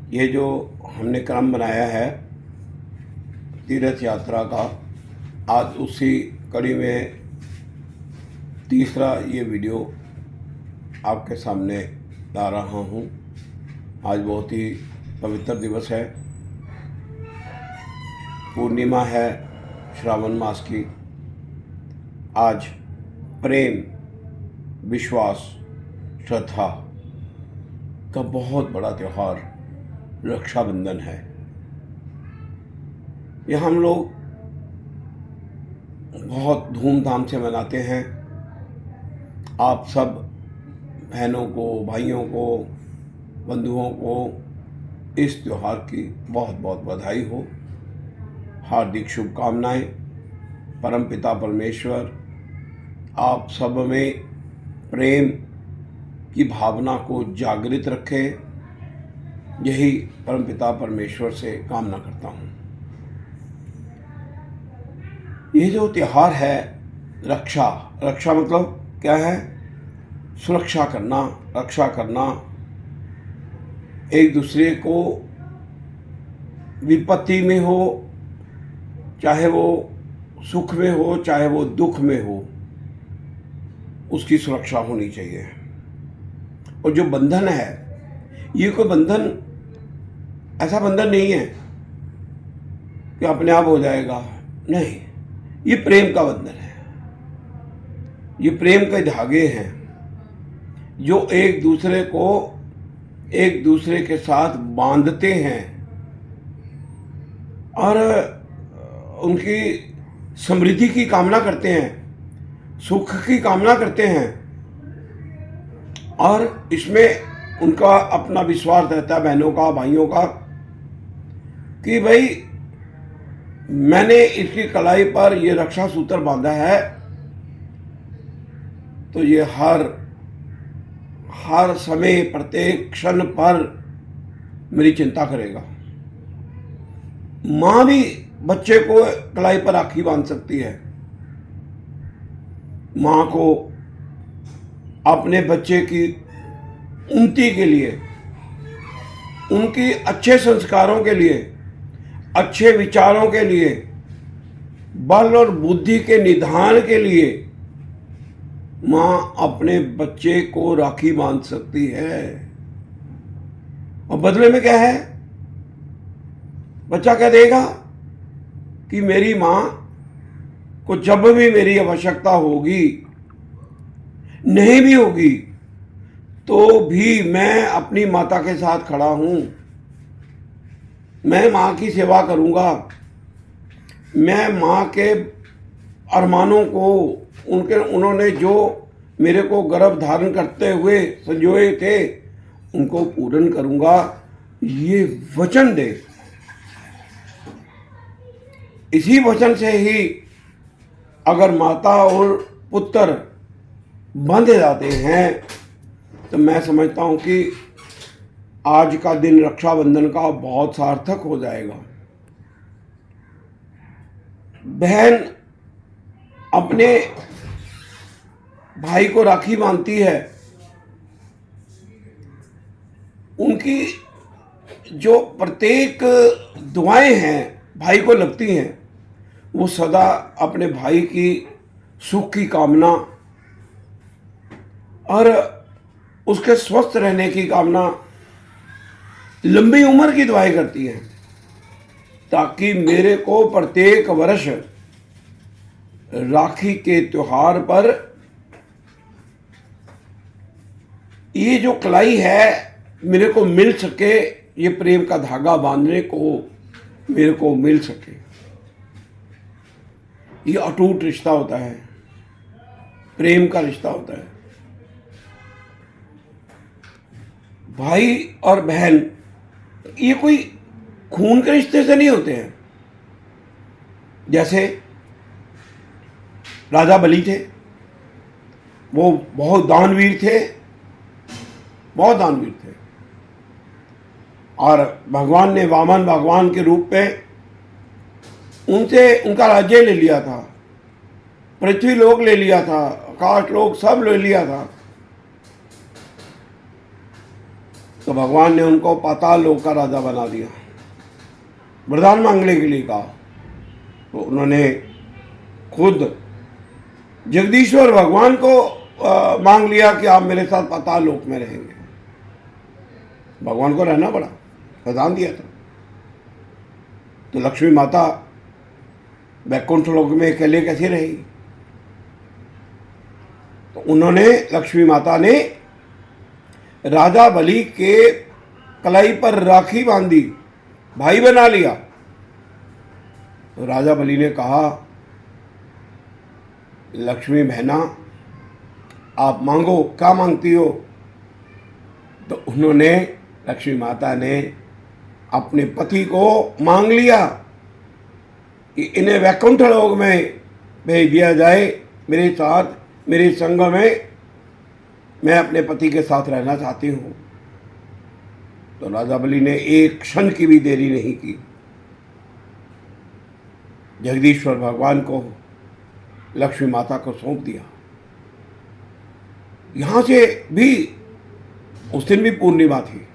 ये जो हमने क्रम बनाया है तीर्थ यात्रा का, आज उसी कड़ी में तीसरा ये वीडियो आपके सामने ला रहा हूँ। आज बहुत ही पवित्र दिवस है, पूर्णिमा है श्रावण मास की। आज प्रेम, विश्वास, श्रद्धा का बहुत बड़ा त्यौहार रक्षाबंधन है। यह हम लोग बहुत धूमधाम से मनाते हैं। आप सब बहनों को, भाइयों को, बंधुओं को इस त्यौहार की बहुत बहुत बधाई हो, हार्दिक शुभकामनाएं। परमपिता परमेश्वर आप सब में प्रेम की भावना को जागृत रखे, यही परमपिता परमेश्वर से कामना करता हूँ। ये जो त्यौहार है रक्षा मतलब क्या है? सुरक्षा करना, रक्षा करना, एक दूसरे को विपत्ति में हो, चाहे वो सुख में हो, चाहे वो दुख में हो, उसकी सुरक्षा होनी चाहिए। और जो बंधन है, ये कोई बंधन ऐसा बंधन नहीं है कि अपने आप हो जाएगा, नहीं, ये प्रेम का बंधन है। ये प्रेम के धागे हैं जो एक दूसरे को एक दूसरे के साथ बांधते हैं और उनकी समृद्धि की कामना करते हैं, सुख की कामना करते हैं। और इसमें उनका अपना विश्वास रहता है, बहनों का, भाइयों का, कि भाई मैंने इसकी कलाई पर ये रक्षा सूत्र बांधा है तो ये हर समय, प्रत्येक क्षण पर मेरी चिंता करेगा। माँ भी बच्चे को कलाई पर राखी बांध सकती है। माँ को अपने बच्चे की उन्नति के लिए, उनकी अच्छे संस्कारों के लिए, अच्छे विचारों के लिए, बल और बुद्धि के निधान के लिए माँ अपने बच्चे को राखी बांध सकती है। और बदले में क्या है? बच्चा क्या देगा कि मेरी माँ को जब भी मेरी आवश्यकता होगी, नहीं भी होगी तो भी मैं अपनी माता के साथ खड़ा हूं, मैं माँ की सेवा करूंगा, मैं माँ के अरमानों को, उन्होंने जो मेरे को गर्भ धारण करते हुए संजोए थे, उनको पूर्ण करूंगा, ये वचन दे। इसी वचन से ही अगर माता और पुत्र बंधे जाते हैं तो मैं समझता हूं कि आज का दिन रक्षाबंधन का बहुत सार्थक हो जाएगा। बहन अपने भाई को राखी बांधती है, उनकी जो प्रत्येक दुआएं हैं भाई को लगती हैं, वो सदा अपने भाई की सुख की कामना और उसके स्वस्थ रहने की कामना, लंबी उम्र की दुआएं करती हैं, ताकि मेरे को प्रत्येक वर्ष राखी के त्योहार पर ये जो कलाई है मेरे को मिल सके, ये प्रेम का धागा बांधने को मेरे को मिल सके। ये अटूट रिश्ता होता है, प्रेम का रिश्ता होता है। भाई और बहन ये कोई खून के रिश्ते से नहीं होते हैं। जैसे राजा बलि थे, वो बहुत दानवीर थे, बहुत दानवीर थे, और भगवान ने वामन भगवान के रूप में उनसे उनका राज्य ले लिया था, पृथ्वी लोक ले लिया था, आकाश लोक सब ले लिया था। तो भगवान ने उनको पाताल लोक का राजा बना दिया, वरदान मांगने के लिए कहा। तो उन्होंने खुद जगदीश्वर भगवान को मांग लिया कि आप मेरे साथ पाताल लोक में रहेंगे। भगवान को रहना पड़ा, वरदान दिया था। तो लक्ष्मी माता वैकुंठ लोक में अकेले कैसे रहेगी? तो उन्होंने, लक्ष्मी माता ने राजा बलि के कलाई पर राखी बांधी, भाई बना लिया। तो राजा बलि ने कहा, लक्ष्मी बहना आप मांगो, क्या मांगती हो? तो उन्होंने, लक्ष्मी माता ने अपने पति को मांग लिया कि इन्हें वैकुंठ लोक में भेज दिया जाए, मेरे साथ, मेरे संग में, मैं अपने पति के साथ रहना चाहती हूँ। तो राजा बलि ने एक क्षण की भी देरी नहीं की, जगदीश्वर भगवान को, लक्ष्मी माता को सौंप दिया। यहां से भी उस दिन भी पूर्णिमा थी।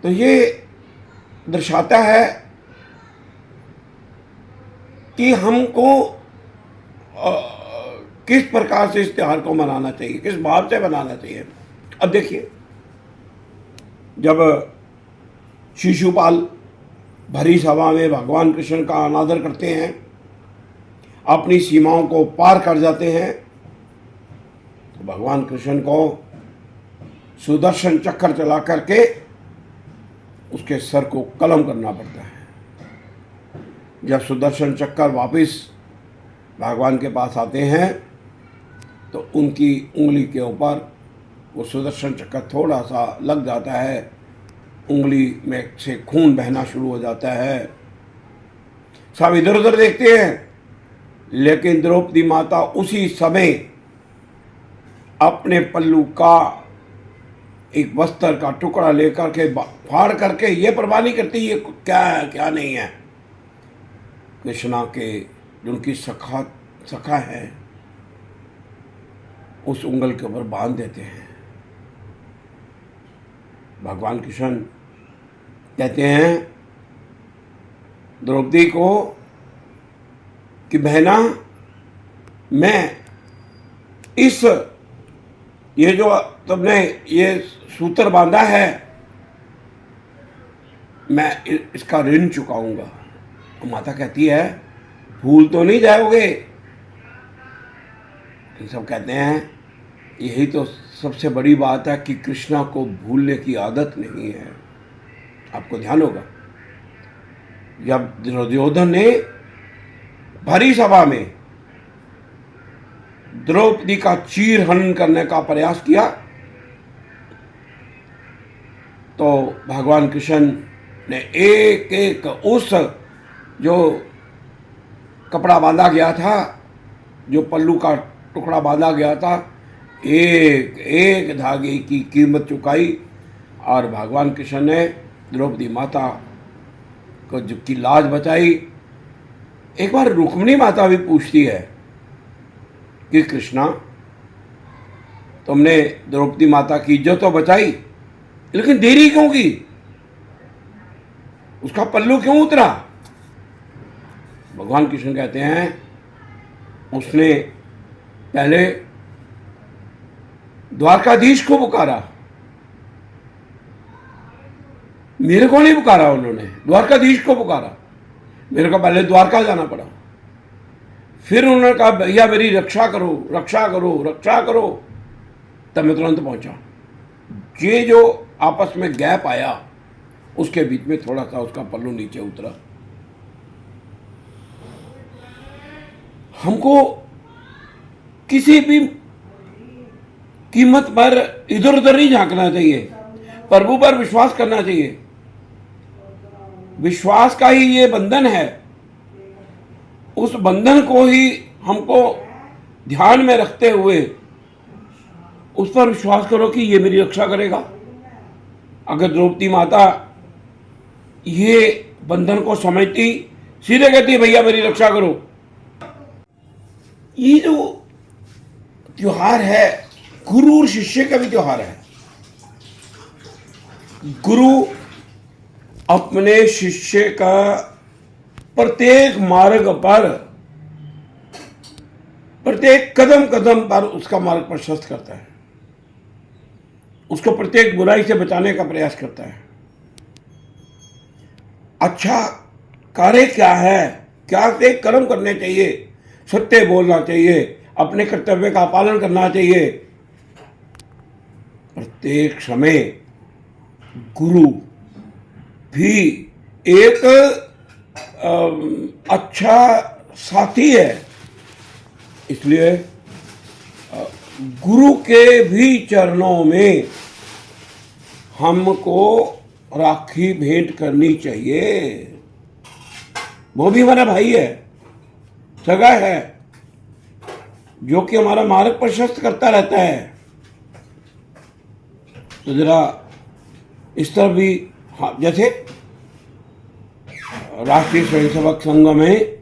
तो ये दर्शाता है कि हमको किस प्रकार से इस त्योहार को मनाना चाहिए, किस भाव से मनाना चाहिए। अब देखिए, जब शिशुपाल भरी सभा में भगवान कृष्ण का अनादर करते हैं, अपनी सीमाओं को पार कर जाते हैं, तो भगवान कृष्ण को सुदर्शन चक्र चला करके उसके सर को कलम करना पड़ता है। जब सुदर्शन चक्र वापस भगवान के पास आते हैं तो उनकी उंगली के ऊपर वो सुदर्शन चक्र थोड़ा सा लग जाता है, उंगली में से खून बहना शुरू हो जाता है। सब इधर उधर देखते हैं, लेकिन द्रौपदी माता उसी समय अपने पल्लू का एक वस्त्र का टुकड़ा लेकर के फाड़ करके ये परवाह नहीं करती ये क्या है क्या नहीं है, कृष्णा के जो उनकी सखा है उस उंगल के ऊपर बांध देते हैं। भगवान कृष्ण कहते हैं द्रौपदी को कि बहना, मैं ये जो तुमने ये सूत्र बांधा है, मैं इसका ऋण चुकाऊंगा। और माता कहती है भूल तो नहीं जाओगे? सब कहते हैं यही तो सबसे बड़ी बात है कि कृष्णा को भूलने की आदत नहीं है। आपको ध्यान होगा, जब दुर्योधन ने भरी सभा में द्रौपदी का चीर हनन करने का प्रयास किया, तो भगवान कृष्ण ने एक एक उस जो कपड़ा बांधा गया था, जो पल्लू का टुकड़ा बांधा गया था, एक एक धागे की कीमत चुकाई। और भगवान कृष्ण ने द्रौपदी माता को की लाज बचाई। एक बार रुक्मिणी माता भी पूछती है कि कृष्णा, तुमने द्रौपदी माता की इज्जत तो बचाई, लेकिन देरी क्यों की? उसका पल्लू क्यों उतरा? भगवान कृष्ण कहते हैं उसने पहले द्वारकाधीश को पुकारा, मेरे को नहीं पुकारा, उन्होंने द्वारकाधीश को पुकारा। मेरे को पहले द्वारका जाना पड़ा, फिर उन्होंने कहा भैया मेरी रक्षा करो रक्षा करो रक्षा करो, तब मैं तुरंत पहुंचा। ये जो आपस में गैप आया उसके बीच में थोड़ा सा उसका पल्लू नीचे उतरा। हमको किसी भी कीमत पर इधर उधर नहीं झांकना चाहिए, प्रभु पर विश्वास करना चाहिए। विश्वास का ही ये बंधन है, उस बंधन को ही हमको ध्यान में रखते हुए उस पर विश्वास करो कि ये मेरी रक्षा करेगा। अगर द्रौपदी माता ये बंधन को समझती, सीधे कहती भैया मेरी रक्षा करो। ये जो त्योहार है गुरु और शिष्य का भी त्योहार है। गुरु अपने शिष्य का प्रत्येक मार्ग पर, प्रत्येक कदम कदम पर उसका मार्ग प्रशस्त करता है, उसको प्रत्येक बुराई से बचाने का प्रयास करता है। अच्छा कार्य क्या है, क्या से कर्म करने चाहिए, सत्य बोलना चाहिए, अपने कर्तव्य का पालन करना चाहिए। प्रत्येक समय गुरु भी एक अच्छा साथी है। इसलिए गुरु के भी चरणों में हमको राखी भेंट करनी चाहिए। वो भी हमारा भाई है, सगा है, जो कि हमारा मार्ग प्रशस्त करता रहता है। तो जरा इस तरह भी, हाँ, जैसे राष्ट्रीय स्वयंसेवक संघ में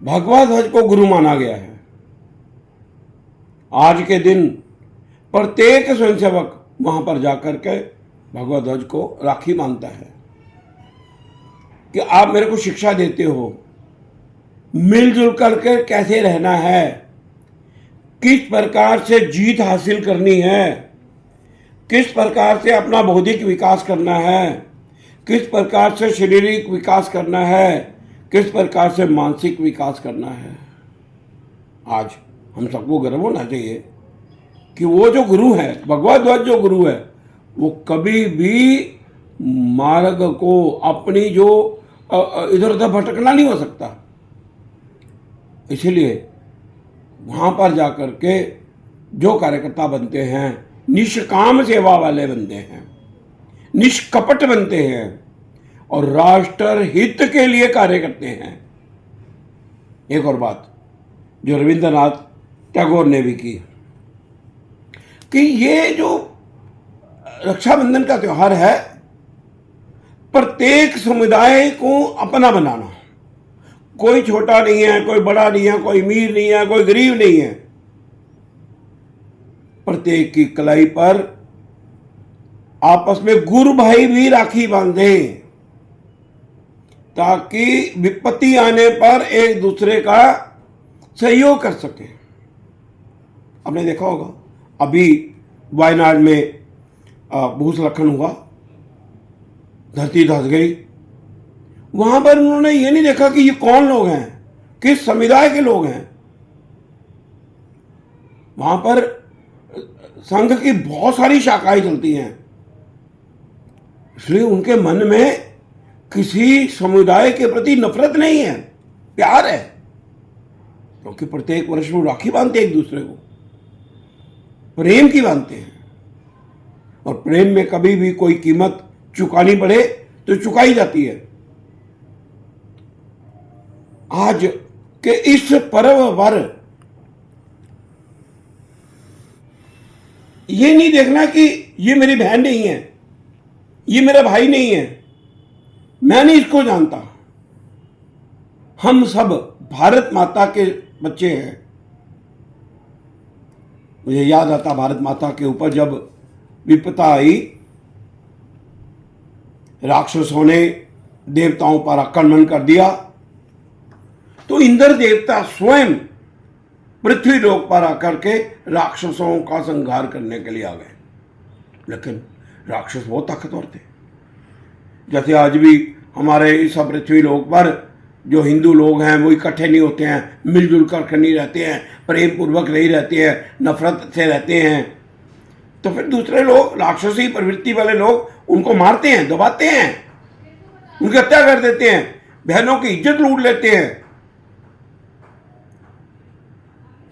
भगवा ध्वज को गुरु माना गया है। आज के दिन प्रत्येक स्वयंसेवक वहां पर जाकर के भगवा ध्वज को राखी मानता है कि आप मेरे को शिक्षा देते हो, मिलजुल करके कैसे रहना है, किस प्रकार से जीत हासिल करनी है, किस प्रकार से अपना बौद्धिक विकास करना है, किस प्रकार से शारीरिक विकास करना है, किस प्रकार से मानसिक विकास करना है। आज हम सबको गर्व होना चाहिए कि वो जो गुरु है, भगवा ध्वज जो गुरु है, वो कभी भी मार्ग को अपनी जो इधर उधर भटकना नहीं हो सकता। इसीलिए वहां पर जाकर के जो कार्यकर्ता बनते हैं, निष्काम सेवा वाले बनते हैं, निष्कपट बनते हैं और राष्ट्र हित के लिए कार्य करते हैं। एक और बात जो रविंद्रनाथ टैगोर ने भी की कि ये जो रक्षाबंधन का त्योहार है, प्रत्येक समुदाय को अपना बनाना। कोई छोटा नहीं है, कोई बड़ा नहीं है, कोई अमीर नहीं है, कोई गरीब नहीं है। प्रत्येक की कलाई पर आपस में गुरु भाई भी राखी बांधे ताकि विपत्ति आने पर एक दूसरे का सहयोग कर सके। आपने देखा होगा अभी वायनाड में भूस्खलन हुआ, धरती धस गई। वहां पर उन्होंने ये नहीं देखा कि ये कौन लोग हैं, किस समुदाय के लोग हैं। वहां पर संघ की बहुत सारी शाखाएं चलती हैं, इसलिए उनके मन में किसी समुदाय के प्रति नफरत नहीं है, प्यार है। क्योंकि प्रत्येक वर्ष वो राखी बांधते हैं एक दूसरे को, प्रेम की बांधते हैं। और प्रेम में कभी भी कोई कीमत चुकानी पड़े तो चुकाई जाती है। आज के इस पर्व पर ये नहीं देखना कि ये मेरी बहन नहीं है, ये मेरा भाई नहीं है, मैं नहीं इसको जानता। हम सब भारत माता के बच्चे हैं। मुझे याद आता भारत माता के ऊपर जब विपदा आई, राक्षसों ने देवताओं पर आक्रमण कर दिया, तो इंद्र देवता स्वयं पृथ्वी लोक पर आकर के राक्षसों का संहार करने के लिए आ गए। लेकिन राक्षस बहुत ताकतवर थे। जैसे आज भी हमारे इस पृथ्वी लोक पर जो हिंदू लोग हैं वो इकट्ठे नहीं होते हैं, मिलजुल कर नहीं रहते हैं, प्रेम पूर्वक नहीं रहते हैं, नफरत से रहते हैं, तो फिर दूसरे लोग, राक्षसी प्रवृत्ति वाले लोग उनको मारते हैं, दबाते हैं, उनकी हत्या कर देते हैं, बहनों की इज्जत लूट लेते हैं।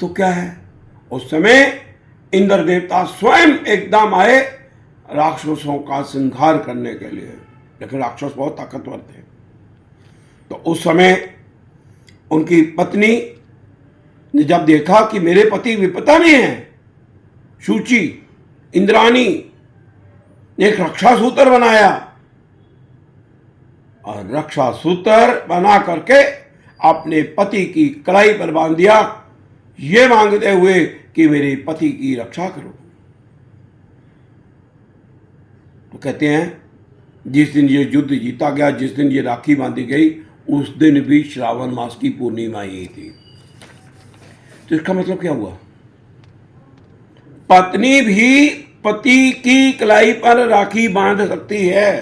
तो क्या है, उस समय इंद्र देवता स्वयं एकदम आए राक्षसों का संहार करने के लिए। लेकिन राक्षस बहुत ताकतवर थे। तो उस समय उनकी पत्नी ने जब देखा कि मेरे पति विपदा में हैं, सूची इंद्राणी ने एक रक्षा सूत्र बनाया और रक्षा सूत्र बना करके अपने पति की कलाई पर बांध दिया, ये मांगते हुए कि मेरे पति की रक्षा करो। तो कहते हैं जिस दिन ये युद्ध जीता गया, जिस दिन ये राखी बांधी गई, उस दिन भी श्रावण मास की पूर्णिमा ही थी। तो इसका मतलब क्या हुआ? पत्नी भी पति की कलाई पर राखी बांध सकती है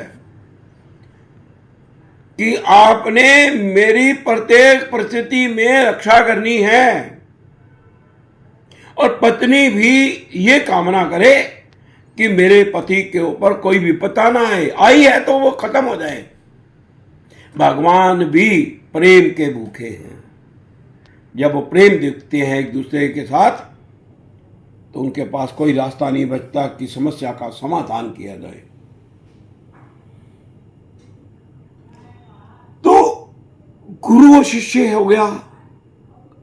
कि आपने मेरी प्रत्येक परिस्थिति में रक्षा करनी है, और पत्नी भी ये कामना करे कि मेरे पति के ऊपर कोई विपत्ता ना आए, आई है तो वो खत्म हो जाए। भगवान भी प्रेम के भूखे हैं। जब वो प्रेम दिखते हैं एक दूसरे के साथ, तो उनके पास कोई रास्ता नहीं बचता कि समस्या का समाधान किया जाए। तो गुरु और शिष्य हो गया,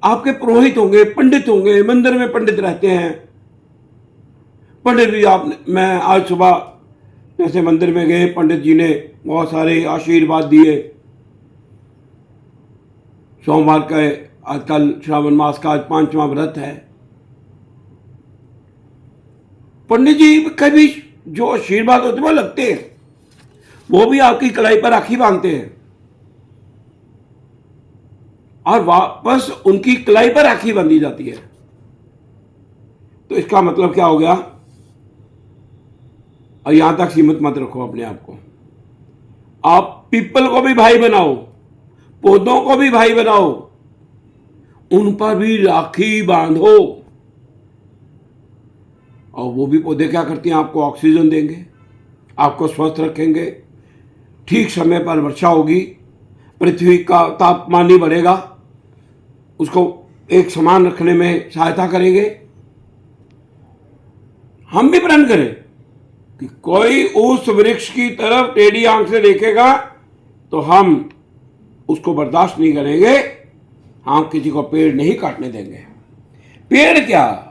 आपके पुरोहित होंगे, पंडित होंगे, मंदिर में पंडित रहते हैं। पंडित भी मैं आज सुबह जैसे मंदिर में गए, पंडित जी ने बहुत सारे आशीर्वाद दिए। सोमवार का आजकल श्रावण मास का आज 5वां व्रत है। पंडित जी कभी जो आशीर्वाद होते वो लगते हैं, वो भी आपकी कलाई पर राखी बांधते हैं और वापस उनकी कलाई पर राखी बांधी जाती है। तो इसका मतलब क्या हो गया? और यहां तक सीमित मत रखो अपने आप को। आप पीपल को भी भाई बनाओ, पौधों को भी भाई बनाओ, उन पर भी राखी बांधो। और वो भी पौधे क्या करते हैं? आपको ऑक्सीजन देंगे, आपको स्वस्थ रखेंगे, ठीक समय पर वर्षा होगी, पृथ्वी का तापमान नहीं बढ़ेगा, उसको एक समान रखने में सहायता करेंगे। हम भी प्रण करें कि कोई उस वृक्ष की तरफ टेढ़ी आंख से देखेगा तो हम उसको बर्दाश्त नहीं करेंगे, हम किसी को पेड़ नहीं काटने देंगे। पेड़ क्या,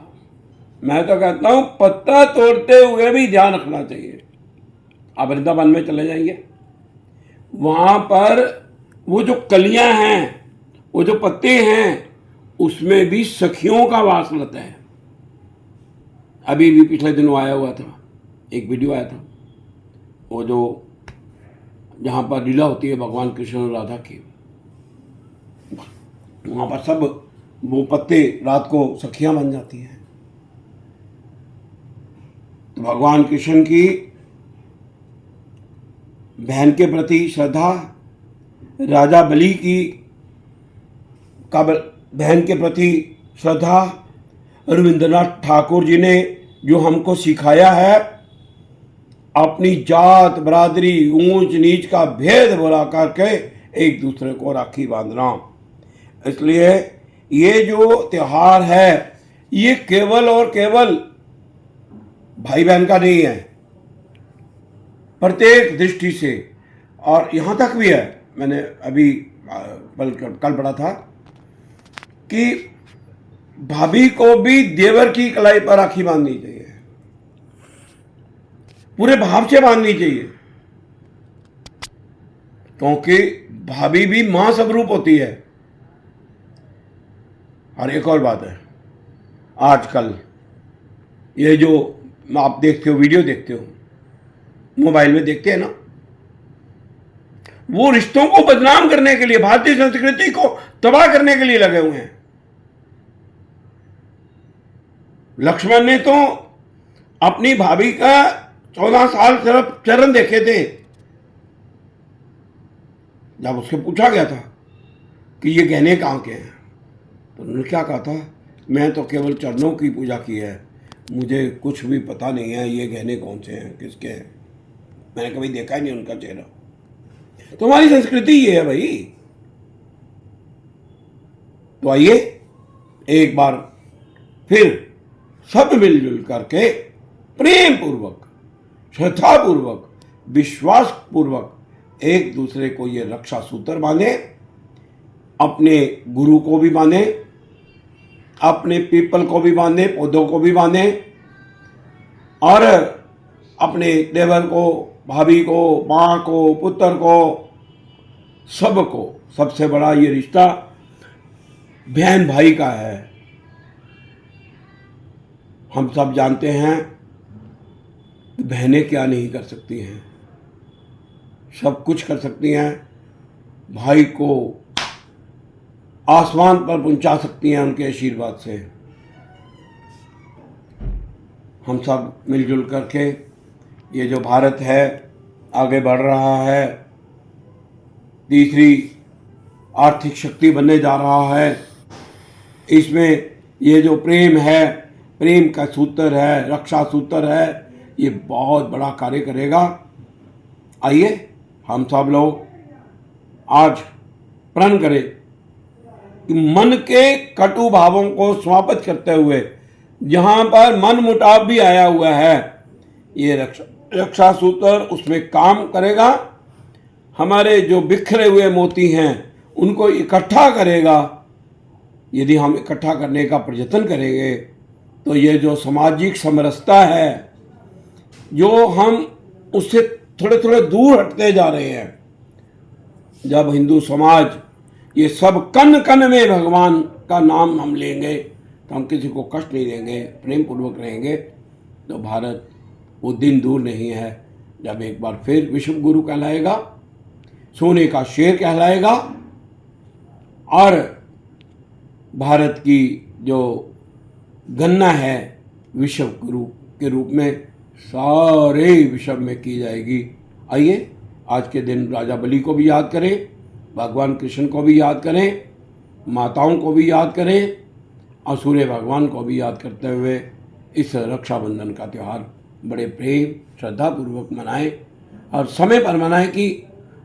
मैं तो कहता हूं पत्ता तोड़ते हुए भी ध्यान रखना चाहिए। आप वृंदावन में चले जाइए, वहां पर वो जो कलियां हैं, वो जो पत्ते हैं, उसमें भी सखियों का वास रहता है। अभी भी पिछले दिनों आया हुआ था, एक वीडियो आया था, वो जो जहां पर लीला होती है भगवान कृष्ण और राधा की, वहां पर सब वो पत्ते रात को सखियां बन जाती हैं। तो भगवान कृष्ण की बहन के प्रति श्रद्धा, राजा बलि की बहन के प्रति श्रद्धा, रविंद्रनाथ ठाकुर जी ने जो हमको सिखाया है, अपनी जात बरादरी ऊंच नीच का भेद भुला करके एक दूसरे को राखी बांधना। इसलिए ये जो त्योहार है, ये केवल और केवल भाई बहन का नहीं है, प्रत्येक दृष्टि से। और यहां तक भी है, मैंने अभी कल पढ़ा था कि भाभी को भी देवर की कलाई पर राखी बांधनी चाहिए, पूरे भाव से बांधनी चाहिए, क्योंकि भाभी भी मां स्वरूप होती है। और एक और बात है, आजकल ये जो आप देखते हो, वीडियो देखते हो, मोबाइल में देखते हैं ना, वो रिश्तों को बदनाम करने के लिए, भारतीय संस्कृति को तबाह करने के लिए लगे हुए हैं। लक्ष्मण ने तो अपनी भाभी का 14 साल सिर्फ चरण देखे थे। जब उससे पूछा गया था कि ये गहने कहां के हैं, तो उन्होंने क्या कहा था? मैं तो केवल चरणों की पूजा की है, मुझे कुछ भी पता नहीं है ये गहने कौन से हैं, किसके हैं, मैंने कभी देखा ही नहीं उनका चेहरा। तो हमारी संस्कृति ये है भाई। तो आइए एक बार फिर सब मिलजुल करके प्रेम पूर्वक, श्रद्धा पूर्वक, विश्वास पूर्वक एक दूसरे को ये रक्षा सूत्र बांधे, अपने गुरु को भी बांधे, अपने पीपल को भी बांधे, पौधों को भी बांधे, और अपने देवर को, भाभी को, माँ को, पुत्र को, सबको। सबसे बड़ा ये रिश्ता बहन भाई का है। हम सब जानते हैं कि बहनें क्या नहीं कर सकती हैं, सब कुछ कर सकती हैं। भाई को आसमान पर पहुंचा सकती हैं उनके आशीर्वाद से। हम सब मिलजुल करके ये जो भारत है आगे बढ़ रहा है, तीसरी आर्थिक शक्ति बनने जा रहा है। इसमें ये जो प्रेम है, प्रेम का सूत्र है, रक्षा सूत्र है, ये बहुत बड़ा कार्य करेगा। आइए हम सब लोग आज प्रण करें कि मन के कटु भावों को समाप्त करते हुए, जहां पर मन मुटाव भी आया हुआ है, ये रक्षा सूत्र उसमें काम करेगा। हमारे जो बिखरे हुए मोती हैं उनको इकट्ठा करेगा। यदि हम इकट्ठा करने का प्रयत्न करेंगे तो ये जो सामाजिक समरसता है, जो हम उससे थोड़े थोड़े दूर हटते जा रहे हैं, जब हिंदू समाज ये सब कण कण में भगवान का नाम हम लेंगे, तो हम किसी को कष्ट नहीं देंगे, प्रेम पूर्वक रहेंगे, तो भारत वो दिन दूर नहीं है जब एक बार फिर विश्व गुरु कहलाएगा, सोने का शेर कहलाएगा। और भारत की जो गणना है विश्व गुरु के रूप में सारे विश्व में की जाएगी। आइए आज के दिन राजा बलि को भी याद करें, भगवान कृष्ण को भी याद करें, माताओं को भी याद करें और सूर्य भगवान को भी याद करते हुए इस रक्षाबंधन का त्यौहार बड़े प्रेम श्रद्धापूर्वक मनाएं। और समय पर मनाएं कि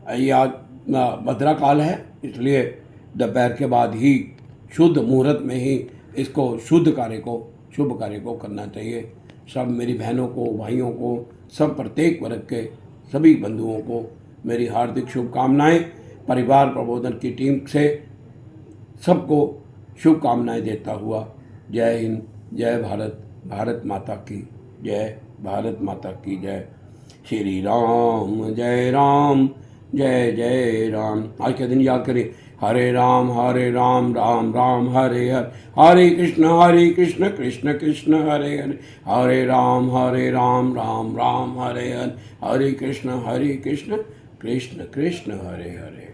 ये आज भद्रा काल है, इसलिए दोपहर के बाद ही शुद्ध मुहूर्त में ही इसको शुभ कार्य को करना चाहिए। सब मेरी बहनों को, भाइयों को, सब प्रत्येक वर्ग के सभी बंधुओं को मेरी हार्दिक शुभकामनाएं। परिवार प्रबोधन की टीम से सबको शुभकामनाएं देता हुआ जय हिंद, जय भारत, भारत माता की जय, भारत माता की जय। श्री राम जय राम, जय जय राम। आज के दिन याद करें, हरे राम राम राम हरे हरे, हरे कृष्ण कृष्ण कृष्ण हरे हरे, हरे राम राम राम हरे हरे, हरे कृष्ण कृष्ण कृष्ण हरे हरे।